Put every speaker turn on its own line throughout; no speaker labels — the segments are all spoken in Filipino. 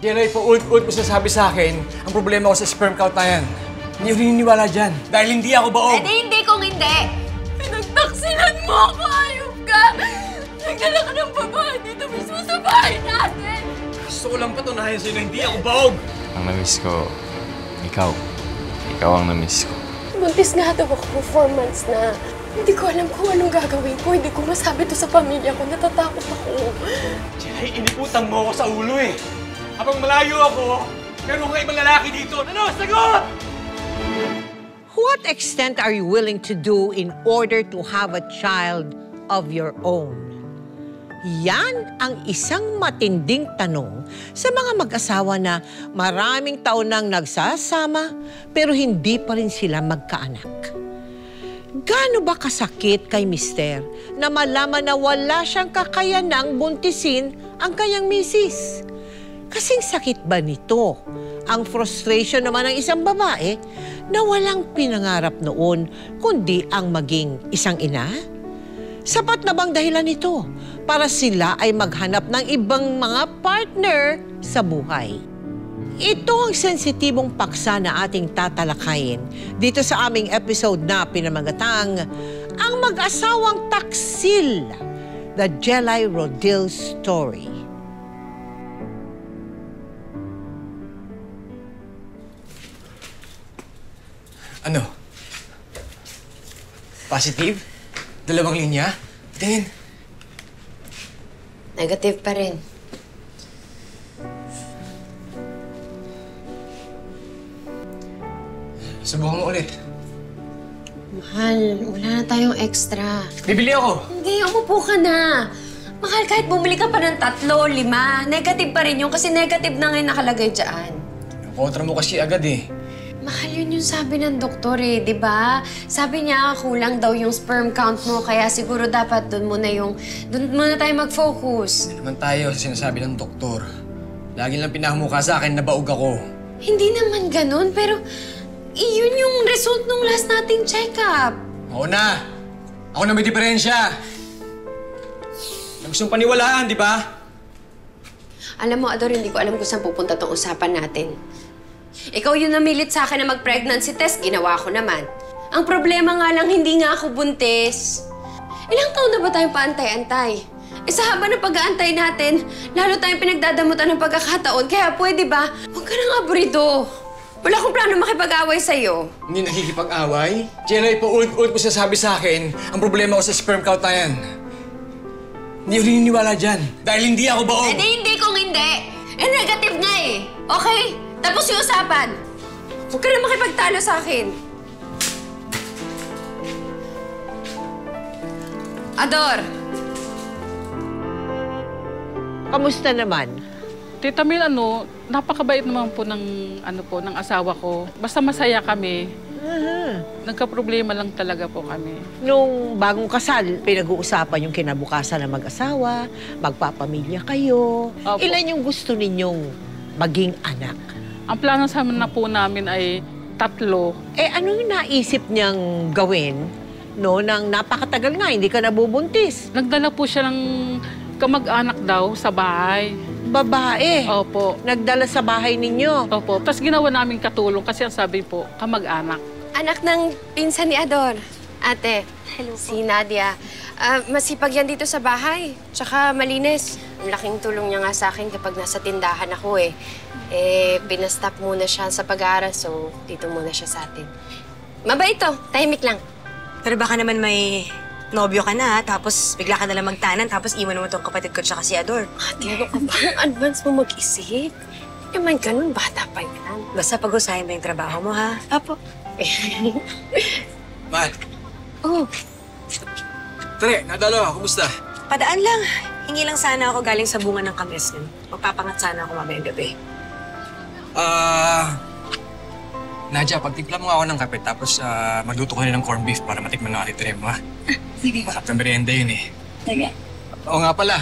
Jelay, paulit-ulit mo sinasabi sa akin, ang problema ko sa sperm count na yan. Hindi ko naniniwala dyan. Dahil hindi ako baog.
Hindi kung hindi. Pinagtaksilan mo ako, ayop ka. Nagdala ka ng babae dito mismo sa bahay natin.
Gusto ko lang patunayan sa'yo na hindi ako baog.
Ang namiss ko, ikaw. Ikaw ang namiss ko.
Buntis nga daw ako 4 months na. Hindi ko alam kung anong gagawin ko. Hindi ko masabi to sa pamilya ko. Natatakot ako.
Jelay, iniputan mo ako sa ulo eh. Habang malayo ako, meron kang ibang lalaki dito. Ano? Sagot!
What extent are you willing to do in order to have a child of your own? Yan ang isang matinding tanong sa mga mag-asawa na maraming taon nang nagsasama pero hindi pa rin sila magkaanak. Gaano ba kasakit kay Mister na malaman na wala siyang kakayanang buntisin ang kanyang misis? Kasing sakit ba nito ang frustration naman ng isang babae na walang pinangarap noon kundi ang maging isang ina? Sapat na bang dahilan ito para sila ay maghanap ng ibang mga partner sa buhay? Ito ang sensitibong paksa na ating tatalakayin dito sa aming episode na pinamagatang Ang Mag-asawang Taksil, The Jelay Rodil Story.
Ano? Positive? 2 linya? Tingin.
Negative pa rin.
Subukan mo ulit.
Mahal, wala na tayong extra.
Bibili ako!
Hindi, umupo ka na. Mahal, kahit bumili ka pa ng 3, 5, negative pa rin yun kasi negative na ngayon nakalagay dyan.
Kontra mo kasi agad eh.
Mahal, yun yung sabi ng doktor eh, di ba? Sabi niya, kulang daw yung sperm count mo, kaya siguro dapat doon muna tayo mag-focus.
Hindi naman tayo sa sinasabi ng doktor. Lagi lang pinahumuka sa akin na baog ako.
Hindi naman ganun, pero iyon yung result nung last nating check-up.
Ako na! Ako na may diferensya! Gusto mong paniwalaan, di ba?
Alam mo, Ador, hindi ko alam kung saan pupunta tong usapan natin. Ikaw yung namilit sa akin na mag-pregnancy test, ginawa ko naman. Ang problema nga lang, hindi nga ako buntis. Ilang taon na ba tayong paantay-antay? Sa haba ng pag-aantay natin, lalo tayong pinagdadamutan ng pagkakataon. Kaya pwede ba, huwag ka nang abrido. Wala akong plano makipag-away sa'yo.
Hindi nakikipag-away? Jelay, paulit-ulit mo sinasabi sa akin, ang problema ko sa sperm count na yan. Hindi ko naniniwala dyan. Dahil hindi ako baog.
Hindi kung hindi. Negative nga eh. Okay? Tapos yung usapan. Huwag ka na makipagtalo sa akin. Ador!
Kamusta naman?
Tita Mel, napakabait naman po ng asawa ko. Basta masaya kami. Nagka-problema lang talaga po kami.
Nung bagong kasal, pinag-uusapan yung kinabukasan ng mag-asawa, magpapamilya kayo.
Opo.
Ilan yung gusto ninyong maging anak?
Ang plano sa na po namin ay 3.
Ano yung naisip niyang gawin, nang napakatagal nga, hindi ka nabubuntis?
Nagdala po siya ng kamag-anak daw sa bahay.
Babae?
Opo.
Nagdala sa bahay ninyo?
Opo. Tapos ginawa namin katulong kasi ang sabi po, kamag-anak.
Anak ng pinsan ni Ador. Ate, hello po. Si Nadia. Masipag yan dito sa bahay. Tsaka malinis. Malaking tulong niya nga sa akin kapag nasa tindahan ako eh. Pinastop muna siya sa pag-aaral, so dito muna siya sa atin. Mabait to. Tahimik lang.
Pero baka naman may nobyo ka na, tapos bigla ka nalang magtanan, tapos iwan mo itong kapatid ko tsaka si Ador.
Ate, ano ka ba? Ang advance mo mag-isip. Naman ganun, bata pa yan.
Basta pag-usahin mo yung trabaho mo, ha?
Apo.
Mahal.
Oh,
Tara, nadalo ako. Kumusta?
Padaan lang. Hingi lang sana ako galing sa bunga ng kames nun. Magpapangat sana ako mamayang gabi.
Nadia, pagtimpla mo ako ng kape, tapos magluto ko na ng corned beef para matikman ng atitre mo, ha?
sige.
Masarap ng merienda yun, eh.
Sige.
Oo nga pala,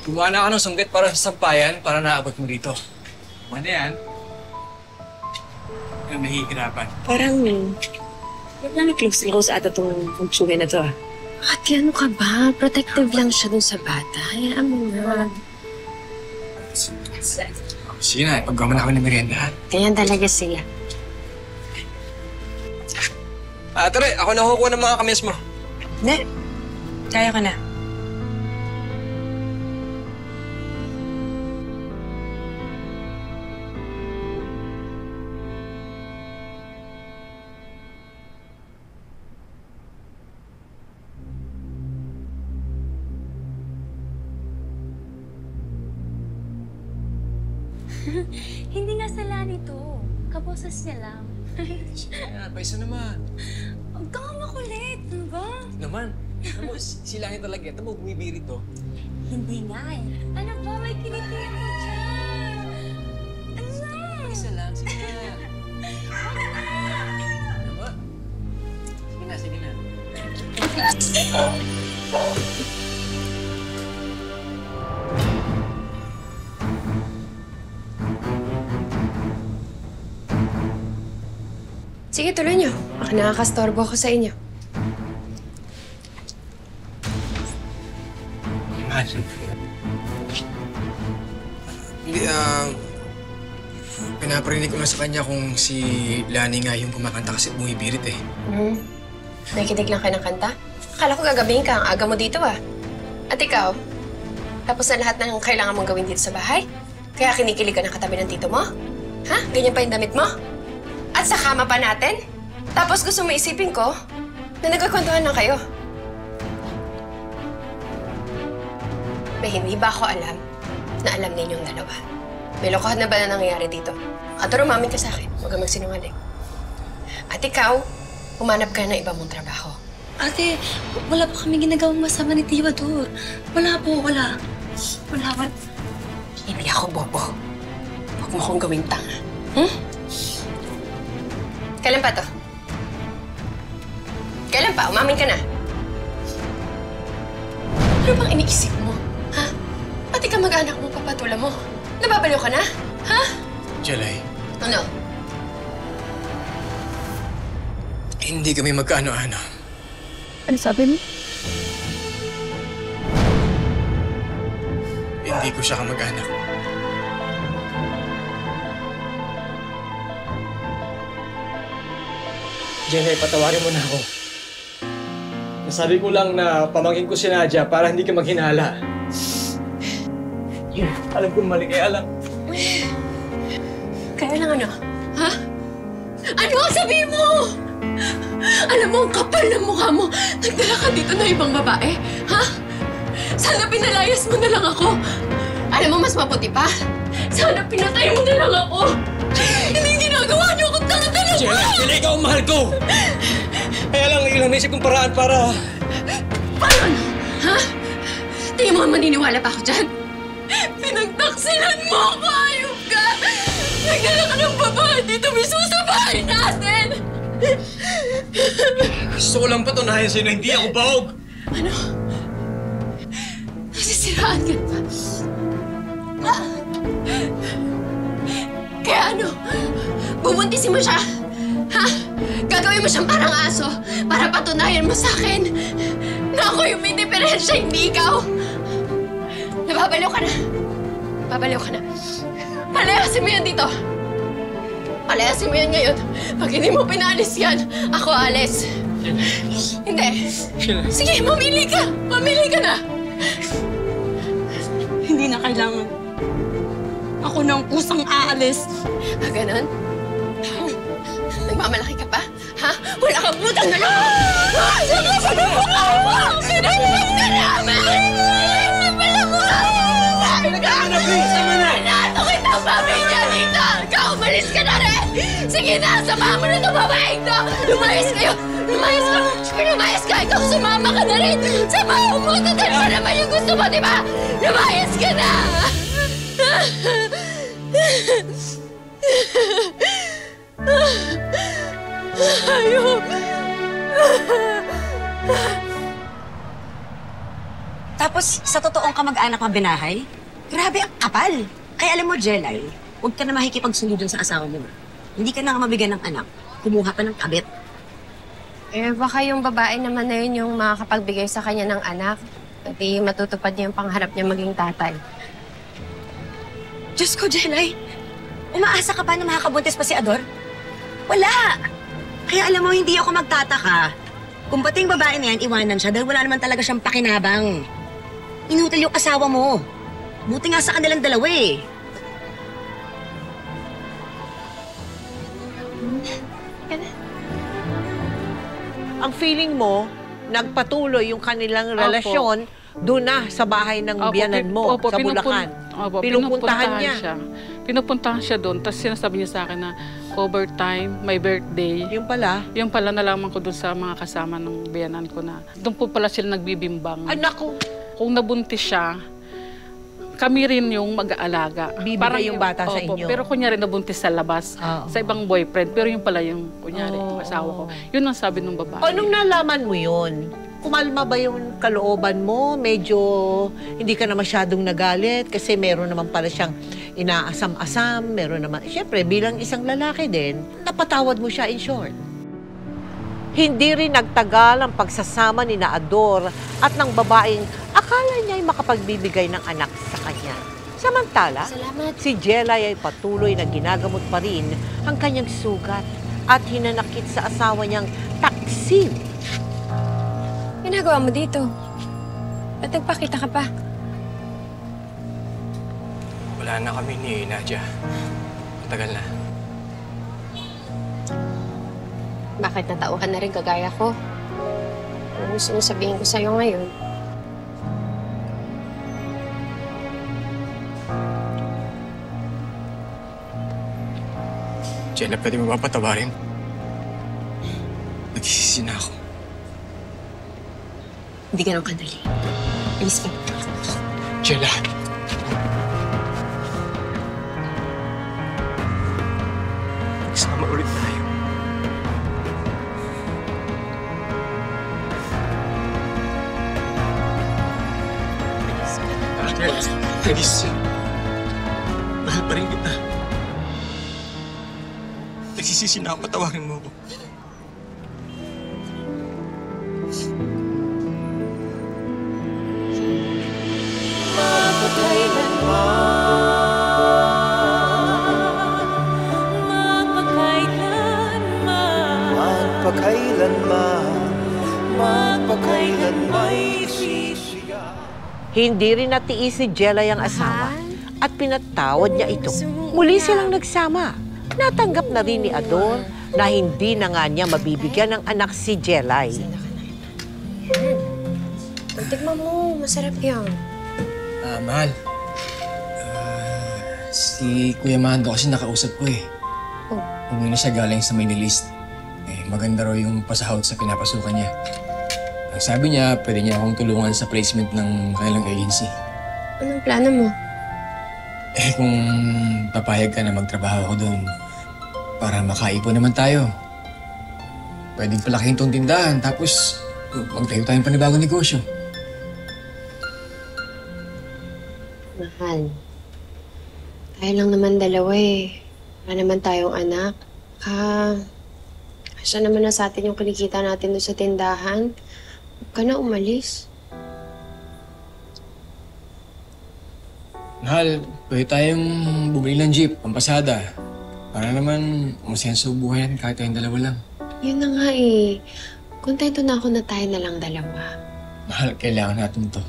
gumawa na ako ng sunggit para sa sampayan para naabot mo dito. Ano yan? Yung nahihirapan.
Parang, wala na close ata itong pagsuhin na to, ha?
Ate, ano ka ba? Protective lang siya dun sa bata. Hayaan mo na.
Sige na, ipagawa mo na ako ng merienda, ha?
Ganyan talaga sila.
Tara, ako na kukuha ng mga kamis mo.
Hindi. Kaya ka na.
Hindi nga sala nito. Kaboses niya lang.
Paisa naman.
Huwag kang makulit, ano ba?
Naman. Alam mo, sila nga talaga. Ito mo, bumibiri to.
Hindi nga eh. Ano ba? May kinitiyan mo dyan. Ano na?
Paisa lang, sige na. Ano ba? Sige na, sige na.
Sige, tuloy niyo. Baka nakakastorbo ako sa inyo.
Mahal. Hindi, pinaparinig ko na sa kanya kung si Lani nga yung kumakanta kasi bumibirit eh.
Nakikinig lang ka ng kanta? Akala ko gagabihin ka. Ang aga mo dito ah. At ikaw? Tapos na lahat ng kailangan mong gawin dito sa bahay? Kaya kinikilig ka ng katabi ng tito mo? Ha? Ganyan pa yung damit mo? At sa kama pa natin? Tapos gusto mo isipin ko na nagkakwentuhan lang kayo. May hindi ba ako alam na alam ninyong dalawa? May lokohan na ba na nangyayari dito? At umamin ka sa akin. Huwag kang magsinungaling. At ikaw, humanap ka ng iba mong trabaho.
Ate, wala pa kami ginagawang masama ni Tia Dor. Wala po, wala. Wala.
Hindi ako bobo. Huwag mo akong gawing tanga. Kailan pa to? Kailan pa? Umamin ka na. Ano bang iniisip mo? Ha? Pati ka mag-anak mo, papatula mo. Nababaliw ka na? Ha?
Jelay,
Ano?
hindi kami magkaano-ano.
Ano sabi mo?
Hindi ko siya kamag-anak. Jelay, patawarin mo na ako. Nasabi ko lang na pamangkin ko si Nadia para hindi ka maghinala. Alam kong mali, kaya alam.
Kaya lang ano? Ha? Ano ang sabihin mo? Alam mo, ang kapal ng mukha mo. Nagdala ka dito na ibang babae. Ha? Sana pinalayas mo na lang ako. Alam mo, mas mabuti pa. Sana pinatay mo na lang ako. Hindi ginagawa niyo ako tanga-tanga.
Jelay, ikaw ang mahal ko! Kaya lang, ilang naisip kong paraan para...
Paano? Ha? Tingin mo maniniwala pa ako dyan? Pinagtaksilan mo ako, ayop ka! Nagdala ka ng babae dito mismo sa bahay natin!
Gusto ko lang patunayan sa'yo na hindi ako bahog!
Ano? Nasisiraan ka pa? Kaya ano? Bubuntisin mo siya? Ha? Gagawin mo siyang parang aso para patunayan mo sa akin na ako yung may diferensya, hindi ikaw. Nababaliw ka na. Babaliw ka na. Palayasin mo yan dito. Palayasin mo yan ngayon. Pag hindi mo pinalis yan, ako alis. Hindi. Sige, mamili ka. Mamili ka na.
Hindi na kailangan. Ako na ang kusang aalis.
Ganon? Nagmamalaki ka pa? Ha? Wala kang butang na lang! Sige, sige! Pinalag ka namin! Pinalag mo! Tama na! Inato kita ang pamilya dito! Ikaw, umalis ka na rin! Sige na, samahan mo na itong babaeng to! Lumayas kayo! Lumayas ka! Lumayas ka! Ikaw, sumama ka na rin! Samahan mo! Total pa naman yung gusto mo, di ba? Lumayas ka na! Ayok!
Tapos, sa totoong kamag-anak ng binahay, grabe ang kapal. Kaya alam mo, Jelay, huwag ka na makikipagsundo dun sa asawa mo. Hindi ka na nga mabigyan ng anak. Kumuha pa ng kabit.
Eh, baka yung babae naman na yun yung makakapagbigay sa kanya ng anak. Pati matutupad niya yung pangarap niya maging tatay.
Diyos ko, Jelay. Umaasa ka pa na makakabuntis pa si Ador? Wala! Kaya alam mo, hindi ako magtataka. Kung pati yung babae na yan, iwanan siya dahil wala naman talaga siyang pakinabang. Inutil yung asawa mo. Buti nga sa kanilang dalawa eh.
Ang feeling mo, nagpatuloy yung kanilang relasyon doon na sa bahay ng biyanan mo, sa Bulacan. Pinupuntahan niya.
Pinupuntahan siya doon, tapos sinasabi niya sa akin na overtime, my birthday.
Yung pala?
Yung pala nalaman ko doon sa mga kasama ng biyanan ko na doon po pala sila nagbibimbang.
Ay, naku!
Kung nabuntis siya, kami rin yung mag-aalaga.
Bibigay yung bata sa inyo.
Pero kunyari nabuntis sa labas, sa ibang boyfriend. Pero yung pala yung, kunyari, yung asawa ko. Yun ang sabi ng babae.
Anong nalaman mo yun? Kumalma ba yung kalooban mo? Medyo hindi ka na masyadong nagalit kasi meron naman pala siyang inaasam-asam. Meron naman, syempre bilang isang lalaki din, napatawad mo siya in short. Hindi rin nagtagal ang pagsasama ni Ador at ng babaeng akala niya ay makapagbibigay ng anak sa kanya. Samantala, si Jelay ay patuloy na ginagamot pa rin ang kanyang sugat at hinanakit sa asawa niyang taksil.
Ginagawa mo dito? Ba't nagpakita ka pa?
Wala na kami ni Nadia. Matagal na.
Bakit natao ka na rin kagaya ko? Ano gusto mong sabihin ko sa'yo ngayon?
Jenna, pwede mo ba patawarin? Nagsisisi na ako.
Hindi ganun kadali. Alis ka.
Jenna! Magsama ulit tayo. Alis. Mahal pa rin kita. Nagsisisi na ako, patawarin mo ako.
Hindi rin natiis ni Jelay ang asawa at pinatawad niya ito. Muli silang nagsama. Natanggap na rin ni Ador na hindi na nga niya mabibigyan ng anak si Jelay.
Tikman mo, masarap yan.
Mahal. Si Kuya Mando kasi nakausap ko eh. Umuwi na siya galing sa Middle East. Maganda raw yung pasahod sa pinapasukan niya. Ang sabi niya, pwede niya akong tulungan sa placement ng kanilang agency.
Anong plano mo?
Kung papayag ka na magtrabaho ako doon, para makaipon naman tayo. Pwedeng palakihin tong tindahan, tapos magtayo tayong panibagong negosyo.
Mahal. Tayo lang naman dalawa eh. Wala naman tayong anak. Kasya naman na sa atin yung kinikita natin doon sa tindahan. Huwag ka na umalis.
Mahal, pwede tayong bumili ng jeep, pampasada. Para naman umasenso buhay natin kahit tayong dalawa lang.
Yun na nga eh. Kontento na ako na tayo na lang dalawa.
Mahal, kailangan natin to.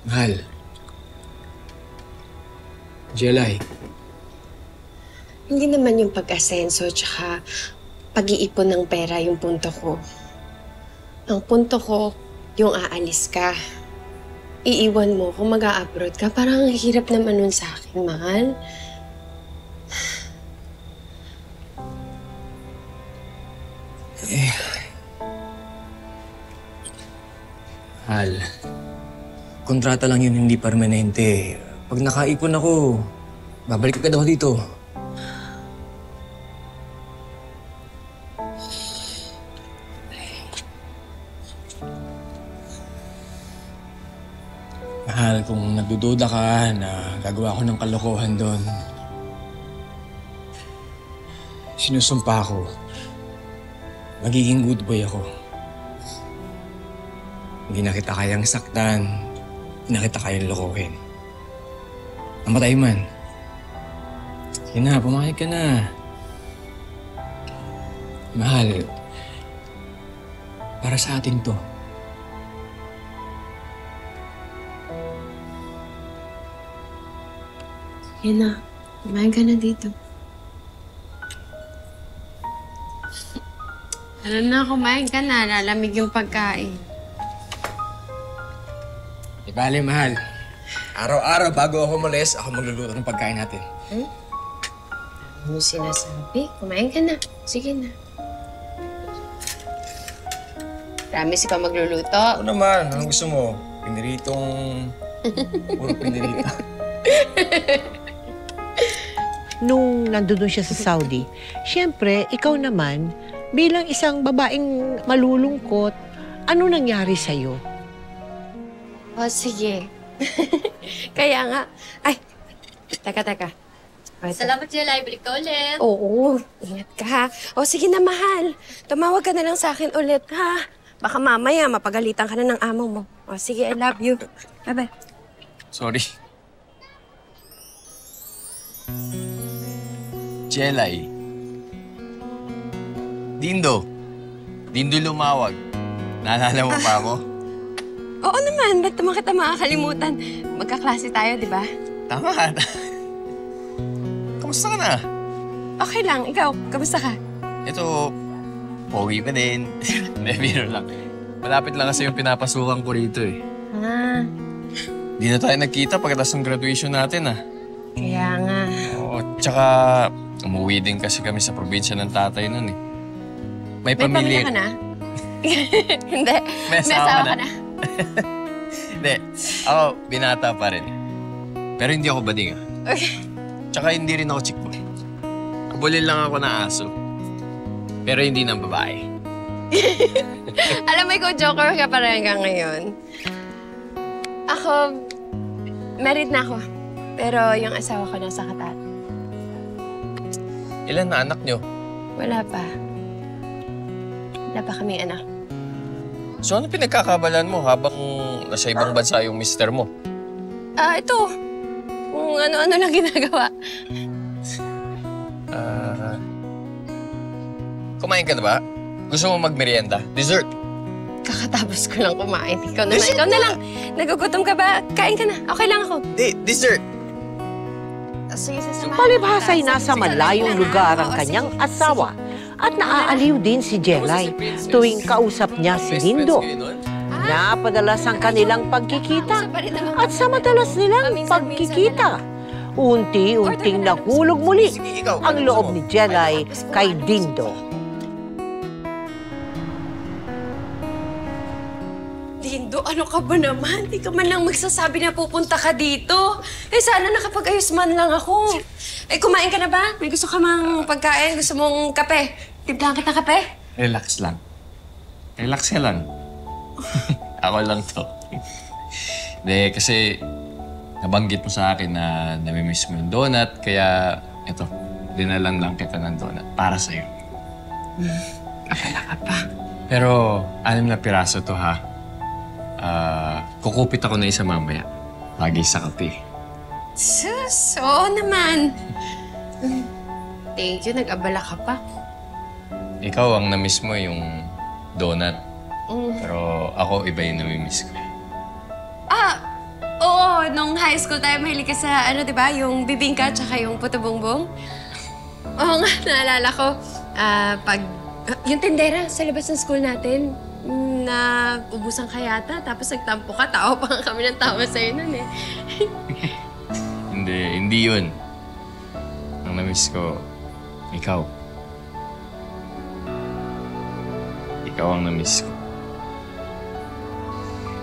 Mahal. Jelay.
Hindi naman yung pag-asenso tsaka pag-iipon ng pera yung punto ko. Ang punto ko, yung aalis ka. Iiwan mo kung mag-a-abroad ka. Parang ang hirap naman nun sa akin, mahal.
Mahal. Kontrata lang yun, hindi permanente. Pag nakaipon ako, babalik ka daw dito. Mahal, kung nagdududa ka na gagawa ko ng kalokohan doon, sinusumpa ko, magiging good boy ako. Hindi na kita kayang saktan. Hindi na kita kayang lokohin. Namatay man. Sige na, pumayag ka na. Mahal, para sa atin to.
Yan na. Kumain ka na dito. Ano na, kumain ka na. Lalamig yung pagkain.
Di bale, mahal. Araw-araw bago ako umalis, ako magluluto ng pagkain natin.
Ano sinasabi? Kumain ka na. Sige na. Promise ikaw magluluto.
Ako naman, anong gusto mo? Piniritong... Puro pinirito.
Nung nandun siya sa Saudi, siyempre, ikaw naman, bilang isang babaeng malulungkot, ano nangyari sa'yo?
O, sige. Kaya nga. Ay, teka. O, ito.
Salamat sa library ko ulit.
Oo, ingat ka ha. O, sige na, mahal. Tumawag ka na lang sa akin ulit, ha? Baka mamaya mapagalitan ka na ng amo mo. O, sige, I love you. Bye-bye.
Sorry. Jelay. Dindo. Dindo lumawag. Naalala mo pa ako?
Oo naman, ba't naman kita makakalimutan? Magkaklase tayo, di ba?
Tama. Kamusta ka na?
Okay lang, ikaw, kamusta ka?
Ito, pogi pa din. Hindi, biro lang. Malapit lang kasi yung pinapasukan ko rito eh.
Ah,
Di na tayo nagkita pagkatapos ng graduation natin ah.
kaya nga.
Oo, tsaka umuwi din kasi kami sa probinsya ng tatay nun eh. May
May pamilya ka na? Hindi, may asawa ka na.
Hindi, ako binata pa rin. Pero hindi ako bading ah. Tsaka hindi rin ako chick boy. Kabulin lang ako na aso. Pero hindi ng babae.
Alam mo, ikaw joker ka pa rin hanggang ngayon. Ako, married na ako. Pero yung asawa ko nasa Qatar.
Ilan na anak nyo?
Wala pa. Wala pa kaming anak.
So ano pinagkakabalan mo habang nasa ibang bansa yung mister mo?
Ito. Kung ano-ano lang ginagawa.
Kumain ka na ba? Gusto mo magmerienda? Dessert?
Kakatapos ko lang kumain. Ikaw na lang. Nagugutom ka ba? Kain ka na. Okay lang ako.
Dessert!
Sige, sasamahan.
Palibhasa'y nasa malayong lugar ang kanyang asawa at naaaliw din si Jelay tuwing kausap niya si Dindo. Napadalas ang kanilang pagkikita at sa madalas nilang pagkikita, unti-unting nahulog muli ang loob ni Jelay kay Dindo.
Dindo, ano ka ba naman? Di ka man lang magsasabi na pupunta ka dito. Eh, sana nakapag-ayos man lang ako. Eh, kumain ka na ba? May gusto ka mang pagkain? Gusto mong kape? Timplahan kita kape?
Relax lang. Relax ka lang. Ako lang to. Hindi, kasi nabanggit mo sa akin na namimiss mo yung donut, kaya ito, dinalan lang kita ng donut para sa'yo.
Akala ka pa.
Pero 6 na piraso to ha. Kukupit ako na isa mamaya. Lagi sa kape.
Sus, oo naman. Thank you, nag-abala ka pa.
Ikaw ang namiss mo yung donut. Pero ako iba yung namimiss ko.
Oo, nung high school tayo mahilig ka sa, di ba, yung bibingka tsaka yung puto bongbong. Oo nga, naalala ko. Yung tindera sa labas ng school natin, na ubusan ka yata, tapos nagtampo ka, tao pa nga kami ng tawa sa'yo nun eh.
Hindi yun. Ang namiss ko, ikaw. Ikaw ang namiss ko.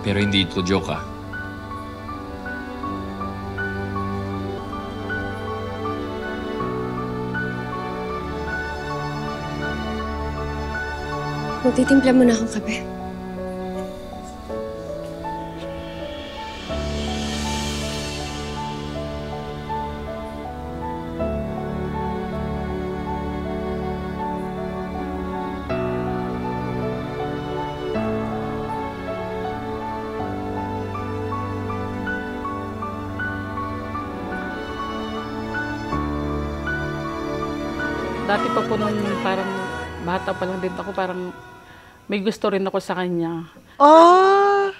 Pero hindi ito joke ah.
Magtitimpla muna akong kape.
Dati pa po nung parang bata pa lang din ako, parang may gusto rin ako sa kanya.
Oh!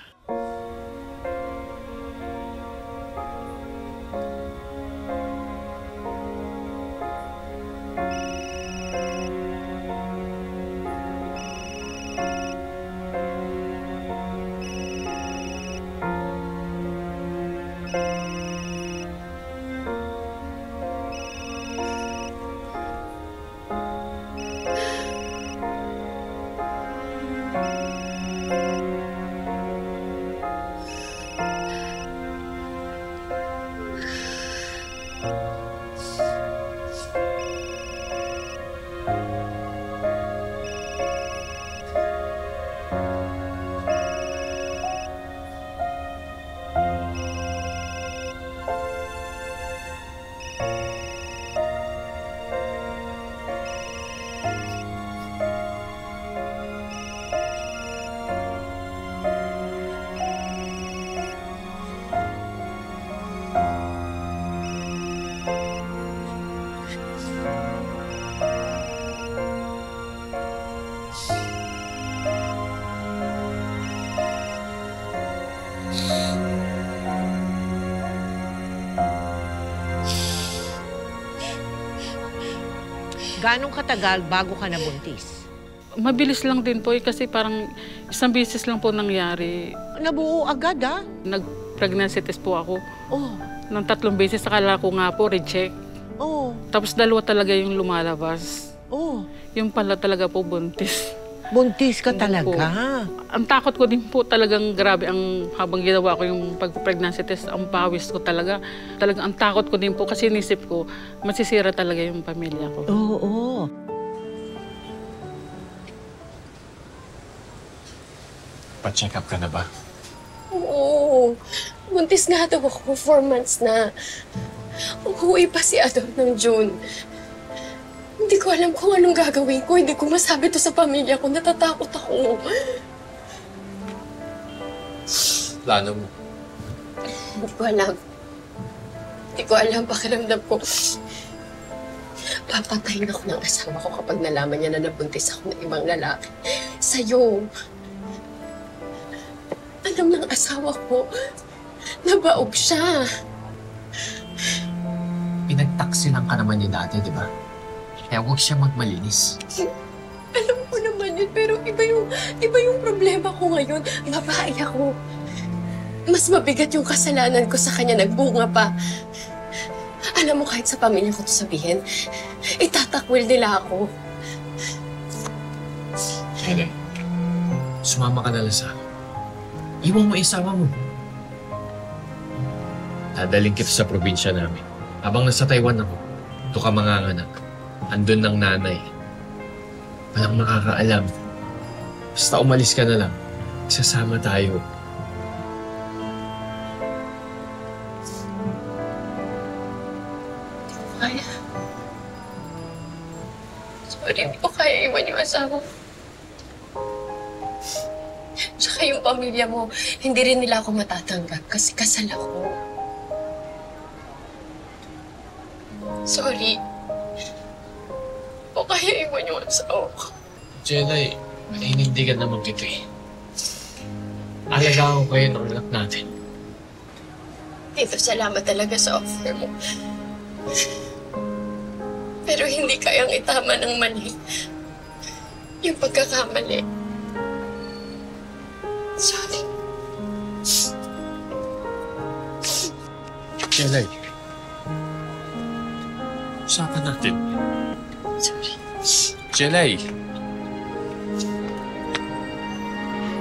Ganong katagal bago ka nabuntis?
Mabilis lang din po kasi parang isang beses lang po nangyari.
Nabuo agad, ah?
Nag-pregnancy test po ako.
Oh,
Nang 3 beses, akala ko nga po reject.
oh,
Tapos 2 talaga yung lumalabas.
oh.
Yung pala talaga po buntis.
Buntis ka
Hindi po.
talaga.
Ang takot ko din po talagang grabe ang habang ginawa ko yung pag-pregnancy test, ang pawis ko talaga. Talagang ang takot ko din po kasi inisip ko, masisira talaga yung pamilya ko.
Oo.
Pa-check up ka na ba?
Oo. Buntis nga daw ako, 4 months na. Uuwi pa si Ador ng June. Hindi ko alam kung anong gagawin ko. Hindi ko masabi to sa pamilya ko. Natatakot ako.
Plano mo?
Hindi ko alam. Hindi ko alam pakiramdam ko. Papatayin ako ng asawa ko kapag nalaman niya na nabuntis ako ng ibang lalaki. Sa'yo. Alam ng asawa ko, nabaog siya.
Pinagtaksilan ka naman niya dati, di ba? Kaya huwag siya magmalinis.
Alam ko naman yun, pero iba yung problema ko ngayon. Babae ako. Mas mabigat yung kasalanan ko sa kanya, nagbunga pa. Alam mo, kahit sa pamilya ko to sabihin, itatakwil nila ako.
Hele, sumama ka na lang sa akin. Iwan mo isama mo. Dadaling kita sa probinsya namin. Habang nasa Taiwan ako, ito ka manganganak. Andun ng nanay. Walang makakaalam. Basta umalis ka na lang. Isasama tayo.
Kaya. Sorry, hindi ko kaya iwan yung asawa ko. Tsaka yung pamilya mo, hindi rin nila ako matatanggap kasi kasal ako. Sorry. O kaya iwan yung asawa ko.
Jelay, maninindigan naman kita eh. Alagaan ko kayo ng anak natin.
Tito, salamat talaga sa offer mo. Pero hindi kayang itama ng mali. Yung pagkakamali. Sorry.
Jelay, usapan natin.
Sorry.
Jelay,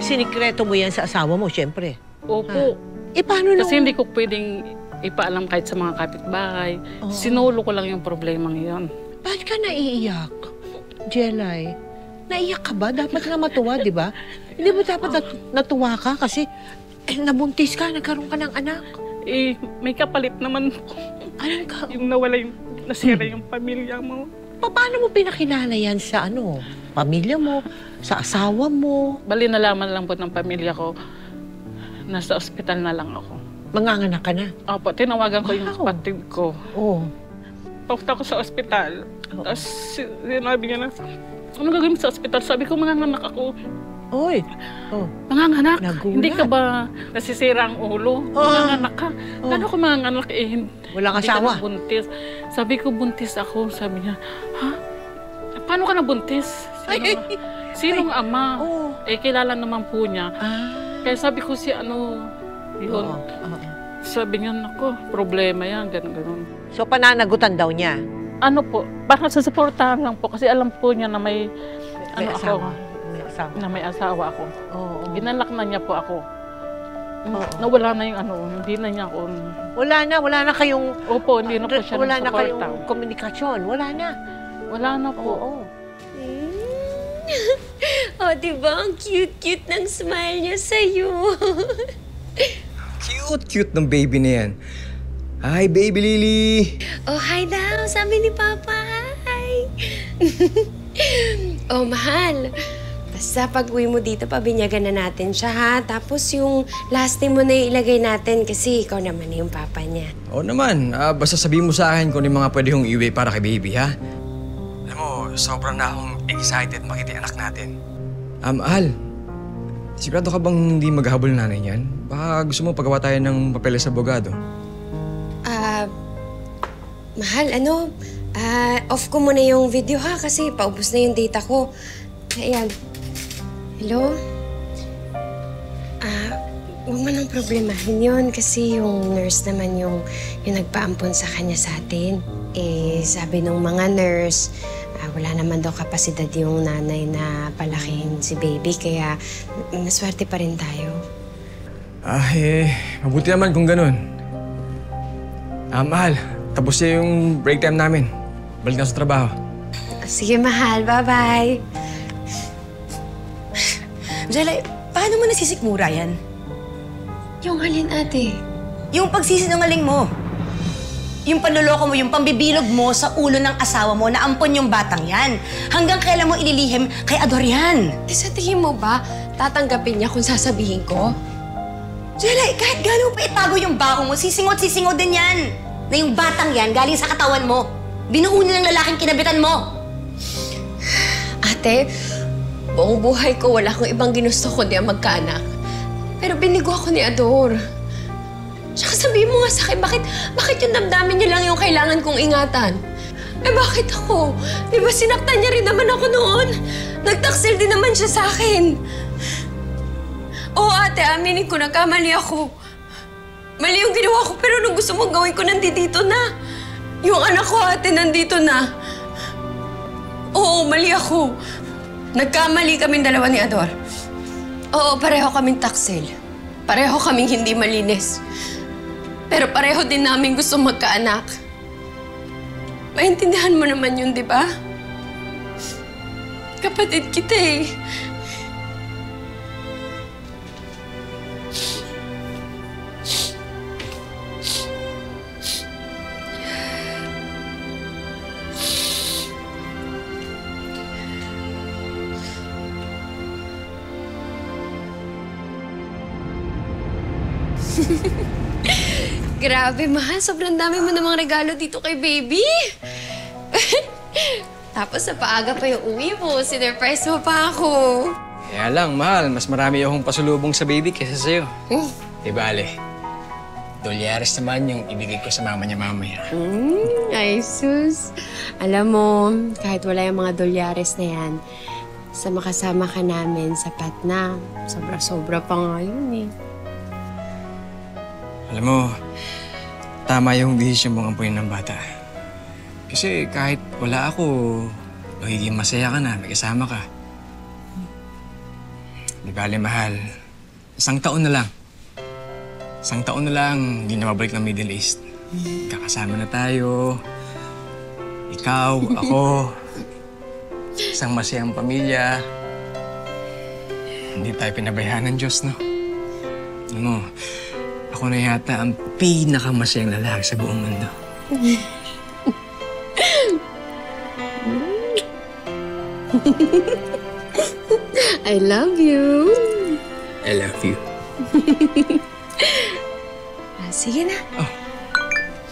Sinikreto mo yan sa asawa mo, syempre.
Opo.
Eh, paano
Kasi
nung...
hindi ko pwedeng ipaalam kahit sa mga kapitbahay.
Oo.
Sinulo ko lang yung problema ngayon.
Ba't ka naiiyak, Jelay? Naiyak ka ba? Dapat nga matuwa, di ba? Hindi ba dapat natuwa ka? Kasi nabuntis ka, nagkaroon ka ng anak.
Eh, may kapalit naman po.
Anong ka?
Yung nawala yung, nasira yung pamilya mo.
Paano mo pinakilala yan sa pamilya mo, sa asawa mo?
Bali nalaman lang po ng pamilya ko, nasa ospital na lang ako.
Manganganak ka na.
Opo, tinawagan ko yung
Wow.
kapatid ko.
Oo.
Pagpunta ko sa ospital, Tapos sinabi niya na, ano gagawin mo sa ospital? Sabi ko, manganganak ako.
Oy. Oh.
Manganganak?
Nagulat.
Hindi ka ba nasisira ang ulo? Manganganak ka? Paano ko manganganak?
Wala kang
hindi ka
asawa?
nabuntis. Sabi ko, buntis ako. Sabi niya, ha? Paano ka nabuntis? Sinong ama?
Oh.
Kilala naman po niya. Kaya sabi ko yun. Sabi niya, naku, problema yan, ganun.
So, pananagutan daw niya.
Ano po, baka sasuportahan lang po kasi alam po niya na may
asawa.
may asawa ako.
Oo.
Ginalak na niya po ako. Nawala na yung hindi na niya ako.
Wala na kayong...
Opo, hindi na po siya
Wala na
nagsuporta.
kayong komunikasyon. Wala na.
Wala na po.
Oo.
Oh, diba? Ang cute-cute ng smile niya sa'yo.
Cute ng baby na yan. Hi, baby Lily!
Oh, hi daw. Sabi ni Papa, hi. Oh, mahal. Basta pag-uwi mo dito, pabinyagan na natin siya, ha? Tapos yung last name mo na ilagay natin kasi ikaw naman na yung papa niya.
Oo naman. Basta sabihin mo sa akin kung ano yung mga pwede kong iwi para kay baby, ha? Alam mo, sobrang na akong excited makita yung anak natin. Al, sigurado ka bang hindi maghahabol nanay niyan? Baka gusto mo pagawa tayo ng papeles sa abogado.
Mahal, off ko muna yung video, ha? Kasi paubos na yung data ko. Ayan. Hello? Huwag mo nang problemahin yun kasi yung nurse naman yung nagpaampon sa kanya sa atin. Sabi nung mga nurse, wala naman daw kapasidad yung nanay na palakihin si baby kaya maswerte pa rin tayo.
Mabuti naman kung ganun. Mahal, tapos na yung break time namin. Balik na sa trabaho.
Sige, mahal. Bye-bye.
Jella, paano mo nasisikmura yan?
Yung alin, ate?
Yung pagsisinungaling mo. Yung panloloko mo, yung pambibilog mo sa ulo ng asawa mo na ampon yung batang yan. Hanggang kailan mo ililihim kay Ador yan?
Sa tingin mo ba, tatanggapin niya kung sasabihin ko?
Jella, kahit gano'n mo pa itago yung baho mo, sisingot din yan. Na yung batang yan galing sa katawan mo. Binuhunan ng lalaking kinabitan mo.
Ate, buong buhay ko wala akong ibang ginusto kundi ang magkaanak. Pero binigo ako ni Ador. Tsaka sabihin mo nga sa akin, bakit yung damdamin niya lang yung kailangan kong ingatan? Bakit ako? Di ba sinaktan niya rin naman ako noon? Nagtaksil din naman siya sa akin. Oo, ate, aminin ko, nagkamali ako. Mali yung ginawa ko, pero nung gusto mong gawin ko, nandito na. Yung anak ko, ate, nandito na. Oo, mali ako. Nagkamali kaming dalawa ni Ador. Oo, pareho kaming taksil. Pareho kaming hindi malinis. Pero pareho din namin gusto magkaanak. Maintindihan mo naman yun, di ba? Kapatid kita eh. Grabe, mahal. Sobrang dami mo namang regalo dito kay baby. Tapos sa paaga pa yung uwi mo. Sinurprise mo pa ako.
Kaya lang, mahal. Mas marami akong pasulubong sa baby kaysa sa'yo. Di bale. $2 naman yung ibigay ko sa mama niya mamaya.
Ay, sus. Alam mo, kahit wala yung mga $2 na yan, sa makasama ka namin, sapat na. Sobra-sobra pa nga yun eh.
Alam mo, tama yung desisyon mong ampunin ng bata. Kasi kahit wala ako, magiging masaya ka na, may kasama ka. Di bale, mahal. 1 taon na lang. 1 taon na lang, hindi na mabalik ng Middle East. Kakasama na tayo. Ikaw, ako. Isang masayang pamilya. Hindi tayo pinabayaan ng Diyos, no? Alam mo, ako na yata ang pinakamasayang lalaki sa buong mundo.
I love you.
I love you.
Sige na.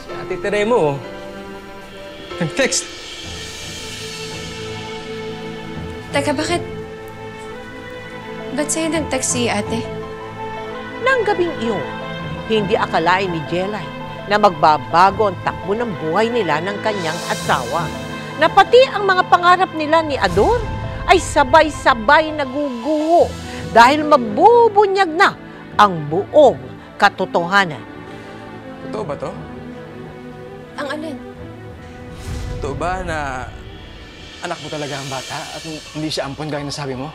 Si Ate Tere mo, nag-text.
Teka, ba't sa'yo nag-text si ate?
Nang gabing iyon, hindi akalain ni Jelay na magbabago ang takbo ng buhay nila ng kanyang asawa. Na pati ang mga pangarap nila ni Ador ay sabay-sabay naguguho dahil mabubunyag na ang buong katotohanan.
Totoo ba to?
Ang alin?
Totoo ba na anak mo talaga ang bata at hindi siya ampon gaya na sabi mo?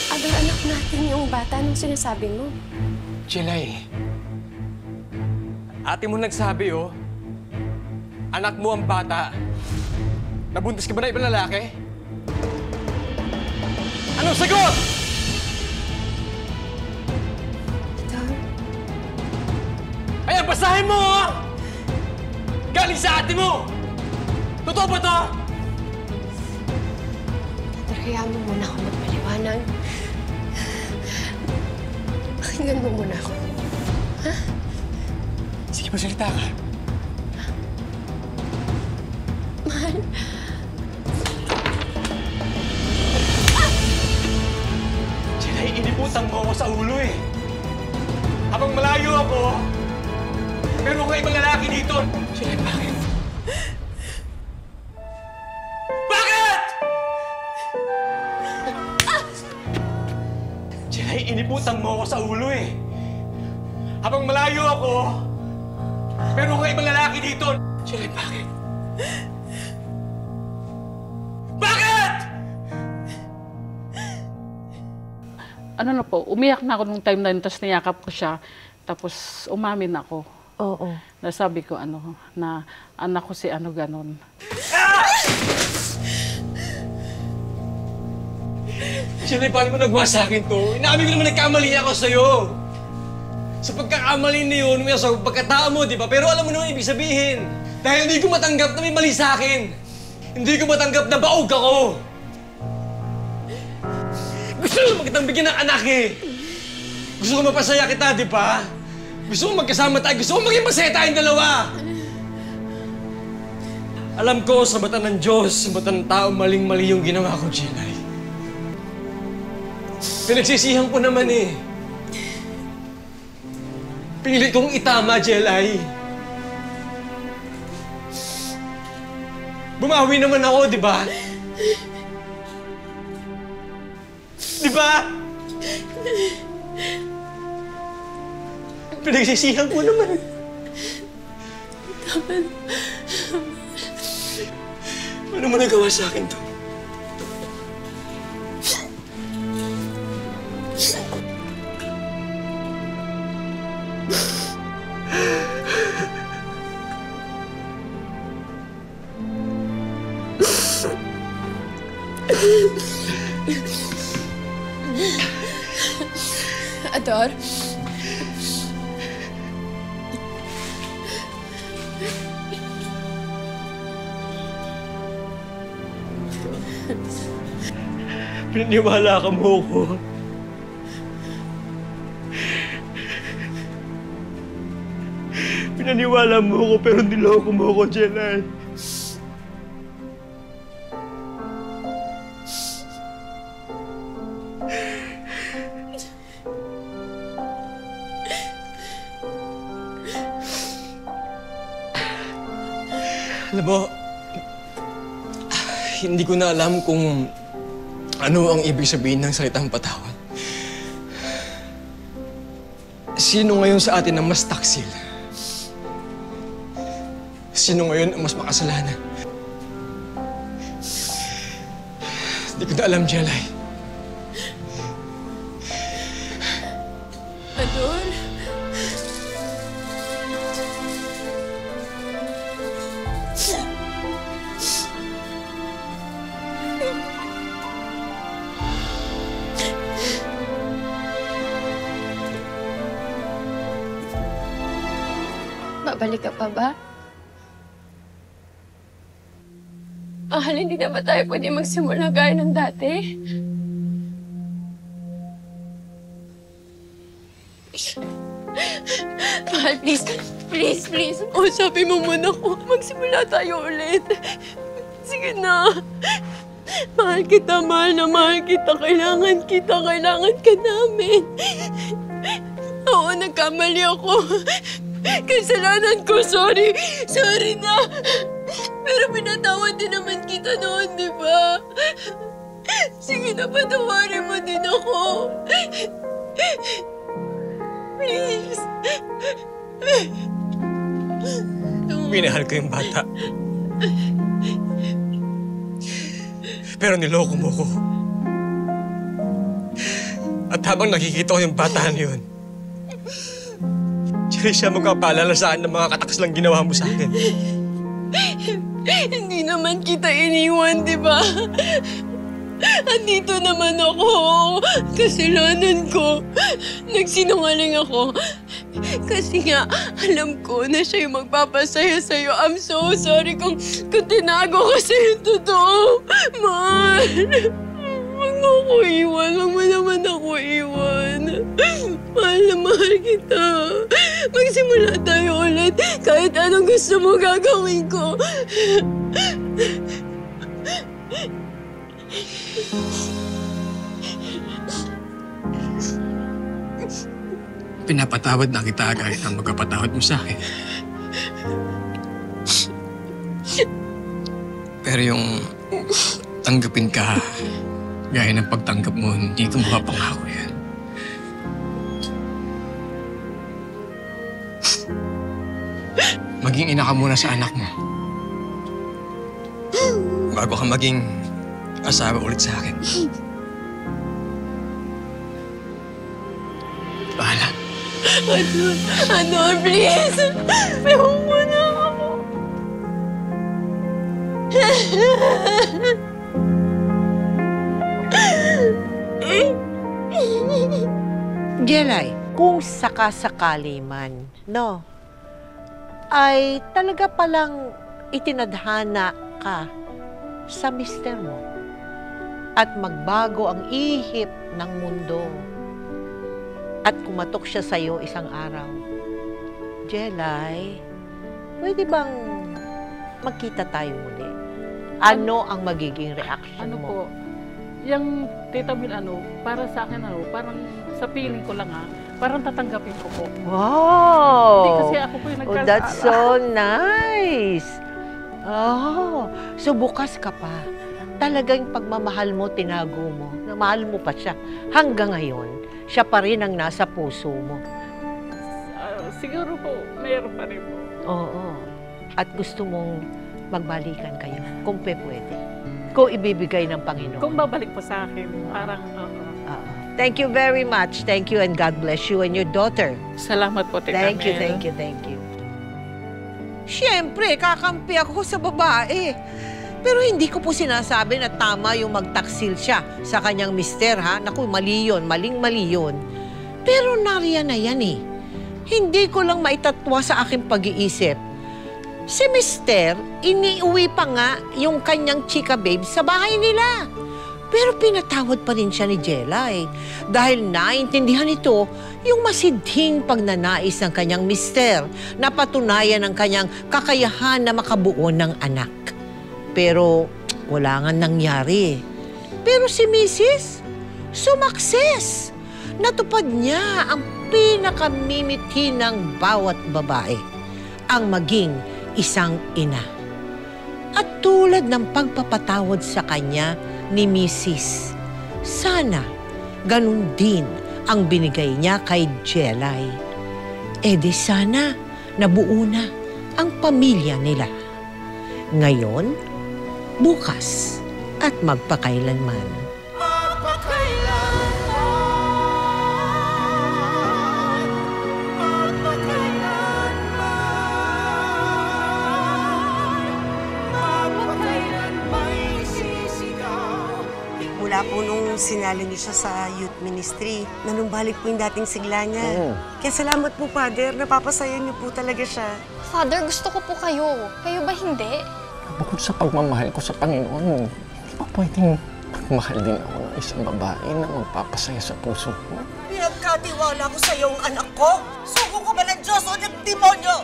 Ador, anak natin yung bata nung sinasabi mo.
Jelay, ate mo nagsabi, oh. Anak mo ang bata. Nabuntis ka ba na ibang lalaki? Anong sagot?
Ador,
Ayan, basahin mo, oh! Galing sa ate mo! Totoo ba to?
Ador, hayaan mo muna ako magpaliwanag. Pakinggan mo muna ako. Ha?
Sige, masalita ka.
Mahal.
Jelay, inibutan mo ako sa ulo, eh. Habang malayo ako, meron ka ibang lalaki dito. Jelay, bakit? Bakit? Jelay, inibutan mo ako sa ulo, eh. Habang malayo ako, meron ka ibang lalaki dito. Jelay, bakit? Bakit?
Ano na po, umiyak na ako nung time na yun, tapos niyakap ko siya. Tapos umamin ako.
Oo.
Nasabi ko na anak ko si ganon.
Jelay, paano mo nagawa sa akin to? Inamin ko naman nagkamali ako sa'yo. Sa pagkakamali na yun, may sa pagkatao mo, di ba? Pero alam mo naman ibig sabihin. Dahil hindi ko matanggap na may mali sa akin. Hindi ko matanggap na baog ako. Gusto ko magkitang bigyan ng anak, eh. Gusto ko mapasaya kita, di ba? Gusto ko magkasama tayo. Gusto ko maging masaya tayong dalawa. Alam ko, sa mata ng Diyos, sa mata ng tao, maling-mali yung ginawa ko, Jelay. Pinagsisihan ko naman, eh. Pilit kong itama, Jelay. Bumawi naman ako, di ba? Di ba? Pinagsisihan ko naman. Ano mo nagawa sa akin to?
Ador.
Pinaniwala ka mo ko. Pinaniwala mo ko pero niloko mo ko, Jelay. Alam mo, hindi ko na alam kung ano ang ibig sabihin ng salitang patawad. Sino ngayon sa atin ang mas taksil? Sino ngayon ang mas makasalanan? Hindi ko na alam, Jelay.
Ador. Babalik ka pa ba? Mahal, hindi na ba tayo pwede magsimula gaya ng dati? Mahal, please. Please, please. Sabi mo muna ko. Magsimula tayo ulit. Sige na. Mahal kita, mahal na mahal kita. Kailangan ka namin. Oo, nagkamali ako. Kasalanan ko, sorry. Sorry na. Pero pinatawad din naman kita noon, di ba? Sige na, patawarin mo din ako. Please.
Minahal ko yung bata. Pero niloko mo ko. At habang nakikita ko yung bata na yun, siya magpapaalala sa akin ng mga katakaslang ginawa mo sa akin.
Hindi naman kita iniwan, di ba? Andito naman ako. Kasalanan ko. Nagsinungaling ako. Kasi nga, alam ko na siya yung magpapasaya sa'yo. I'm so sorry kung tinago ko sa'yo totoo. Mahal. Huwag mo ako iwan. Huwag mo naman ako iwan. Mahal na mahal kita. Magsimula tayo ulit. Kahit anong gusto mo gagawin ko.
Pinapatawad na kita kahit ang magpapatawad mo sa akin. Pero yung tanggapin ka, gaya ng pagtanggap mo, hindi ko mapapangako yan. Maging ina ka muna sa anak mo. Bago ka maging asawa ulit sa akin. Bahala.
Ador, please. Ewan mo na ako.
Jelay, kung sakasakali man, no, ay talaga palang itinadhana ka sa mister mo at magbago ang ihip ng mundo at kumatok siya sa'yo isang araw. Jelay, pwede bang magkita tayo muli? Ano ang magiging reaction
Ano
mo?
po, yung Tita Mil, para sa akin, parang sa feeling ko lang parang tatanggapin ko po.
Wow!
Hindi kasi ako po yung
Oh,
nagkasala.
that's so nice! Oh, so bukas ka pa. Talagang pagmamahal mo, tinago mo. Mahal mo pa siya. Hanggang ngayon, siya pa rin ang nasa puso mo.
Siguro po, mayroon pa rin po.
Oo. At gusto mong magbalikan kayo, kung pwede. Kung ibibigay ng Panginoon.
Kung babalik po sa akin, parang,
Oo. Thank you very much. Thank you and God bless you and your daughter.
salamat po, Tita
Thank you,
Mel.
thank you, thank you. Siyempre, kakampi ako sa babae. Pero hindi ko po sinasabi na tama yung magtaksil siya sa kanyang mister, ha? Naku, mali yun, maling-mali yun. Pero nariyan na yan eh. Hindi ko lang maitatwa sa aking pag-iisip. Si mister, iniuwi pa nga yung kanyang chika babe sa bahay nila. Pero pinatawad pa rin siya ni Jelay dahil naintindihan nito yung masidhing pagnanais ng kanyang mister na patunayan ang kanyang kakayahan na makabuo ng anak. Pero wala nga nangyari. Pero si Mrs. sumakses. Natupad niya ang pinakamimiti ng bawat babae, ang maging isang ina. At tulad ng pagpapatawad sa kanya ni Mrs., sana ganun din ang binigay niya kay Jelay. E di sana nabuo na ang pamilya nila. Ngayon, bukas, at magpakailanman.
Mula po nung sinali niyo siya sa youth ministry, nanumbalik po yung dating sigla niya. Kaya salamat po, Father. Napapasaya niyo po talaga siya.
Father, gusto ko po kayo. Kayo ba hindi?
Bukod sa pagmamahal ko sa Panginoon, hindi pa pwedeng magmahal din ako ng isang babae na magpapasaya sa puso ko.
Pinagkatiwala ko sa iyo ang anak ko. Sugo ko ba ng Diyos o ng demonyo?